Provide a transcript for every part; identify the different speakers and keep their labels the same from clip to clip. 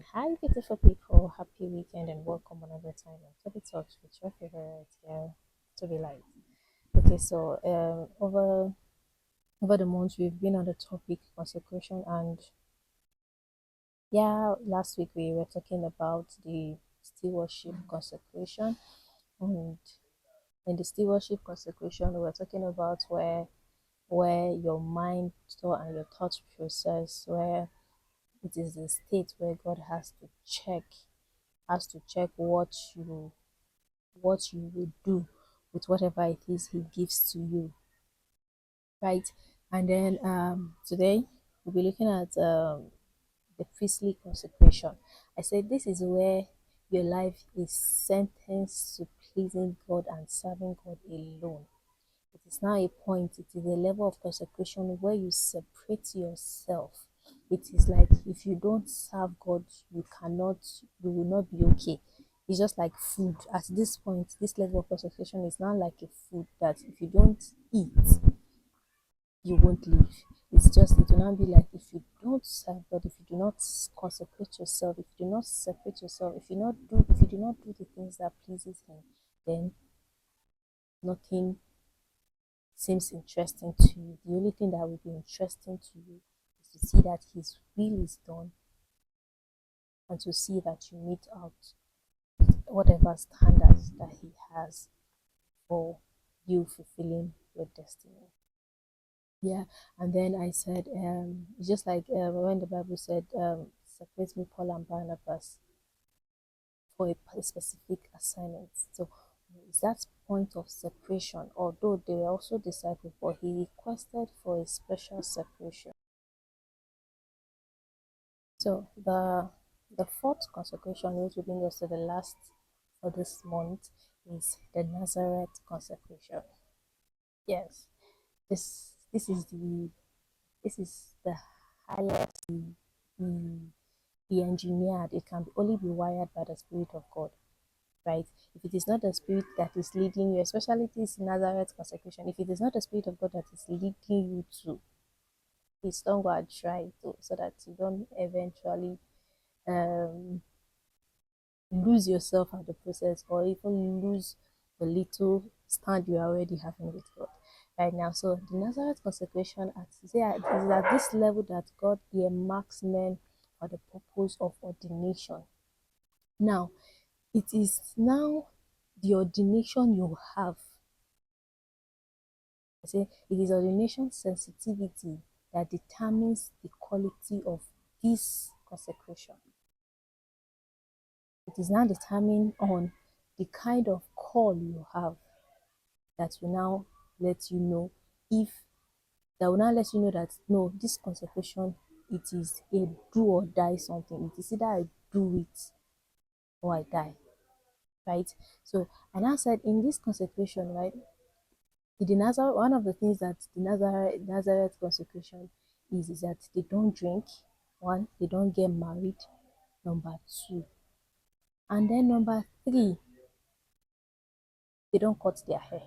Speaker 1: Hi, beautiful people. Happy weekend and welcome another time on Toby Talks with your favorite girl, Toby Light. Okay, so over the months we've been on the topic consecration, and yeah, last week we were talking about the stewardship consecration, and in the stewardship consecration we were talking about where your mind, thought, and your thought process, where it is the state where God has to check what you will do with whatever it is he gives to you, right? And then today we'll be looking at the priestly consecration. I said this is where your life is sentenced to pleasing God and serving God alone. It is now a point, it is a level of consecration where you separate yourself. It is like if you don't serve God, you will not be okay. It's just like food. At this point, this level of consecration is not like a food that if you don't eat, you won't live. It will not be like if you don't serve God, if you do not consecrate yourself, if you do not separate yourself, if you do not do the things that pleases Him, then nothing seems interesting to you. The only thing that will be interesting to you is to see that His will is done and to see that you meet out whatever standards that He has for you fulfilling your destiny. Yeah, and then I said, it's just like when the Bible said, separate me, Paul and Barnabas, for a specific assignment. So is that point of separation, although they were also disciples, but he requested for a special separation. So the fourth consecration, which will bring us to the last for this month, is the Nazareth consecration. Yes, this is the highest be engineered. It can only be wired by the Spirit of God, right? If it is not the Spirit that is leading you, especially this Nazareth consecration, if it is not the Spirit of God that is leading you to, please don't go and try to, so that you don't eventually um lose yourself at the process, or even lose the little stand you are already having with God right now. So the Nazareth consecration is at this level that God earmarks men for the purpose of ordination. Now, it is now the ordination you have. I say it is ordination sensitivity that determines the quality of this consecration. It is now determined on the kind of call you have that will now let you know if that will now let you know that no, this consecration, it is a do or die something. It is either I do it or I die, right? So and I said in this consecration, right, the Nazareth, one of the things that the Nazareth consecration is that they don't drink. One, they don't get married. Number two, and then number three, they don't cut their hair.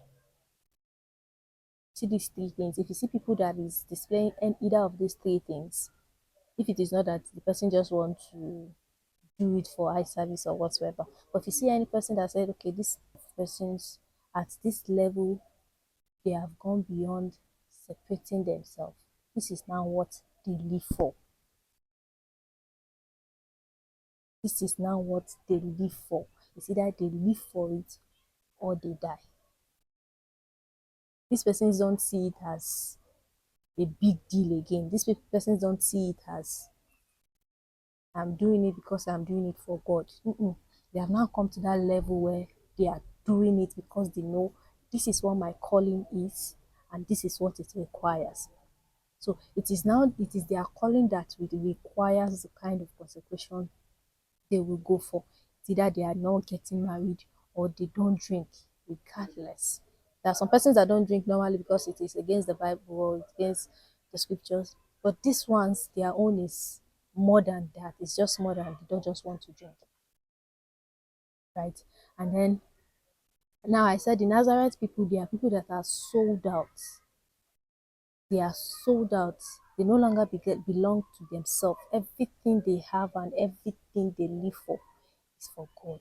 Speaker 1: See these three things. If you see people that is displaying either of these three things, if it is not that the person just want to do it for eye service or whatsoever, but if you see any person that said, okay, this person's at this level, they have gone beyond separating themselves. This is now what they live for. This is now what they live for. It's either they live for it or they die. These persons don't see it as a big deal again. These persons don't see it as I'm doing it because I'm doing it for God. They have now come to that level where they are doing it because they know this is what my calling is and this is what it requires. So it is their calling that requires the kind of consecration they will go for. It's either they are not getting married or they don't drink, regardless. There are some persons that don't drink normally because it is against the Bible or against the scriptures. But these ones, their own is more than that. It's just more than they don't just want to drink, right? And then now I said the Nazareth people, they are people that are sold out. They are sold out. They no longer belong to themselves. Everything they have and everything they live for is for God.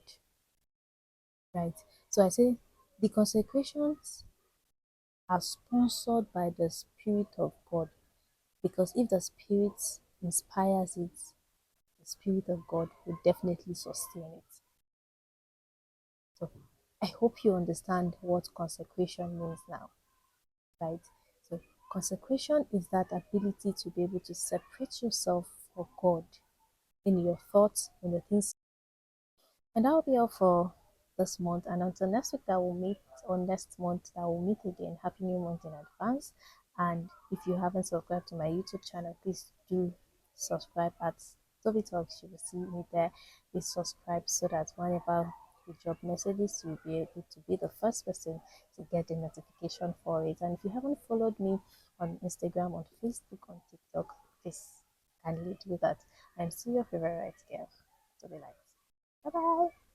Speaker 1: Right? So I say the consecrations are sponsored by the Spirit of God, because if the Spirit inspires it, the Spirit of God will definitely sustain it. So I hope you understand what consecration means now, right? So consecration is that ability to be able to separate yourself for God in your thoughts, in the things. And that will be all for this month. And until next week that we'll meet, or next month that we'll meet again. Happy New Month in advance. And if you haven't subscribed to my YouTube channel, please do subscribe at Toby Talks. You will see me there. Please subscribe so that whenever we drop messages, you'll be able to be the first person to get the notification for it. And if you haven't followed me on Instagram, on Facebook, on TikTok, please kindly do that. I'm still your favorite girl, Toby Light. Bye bye.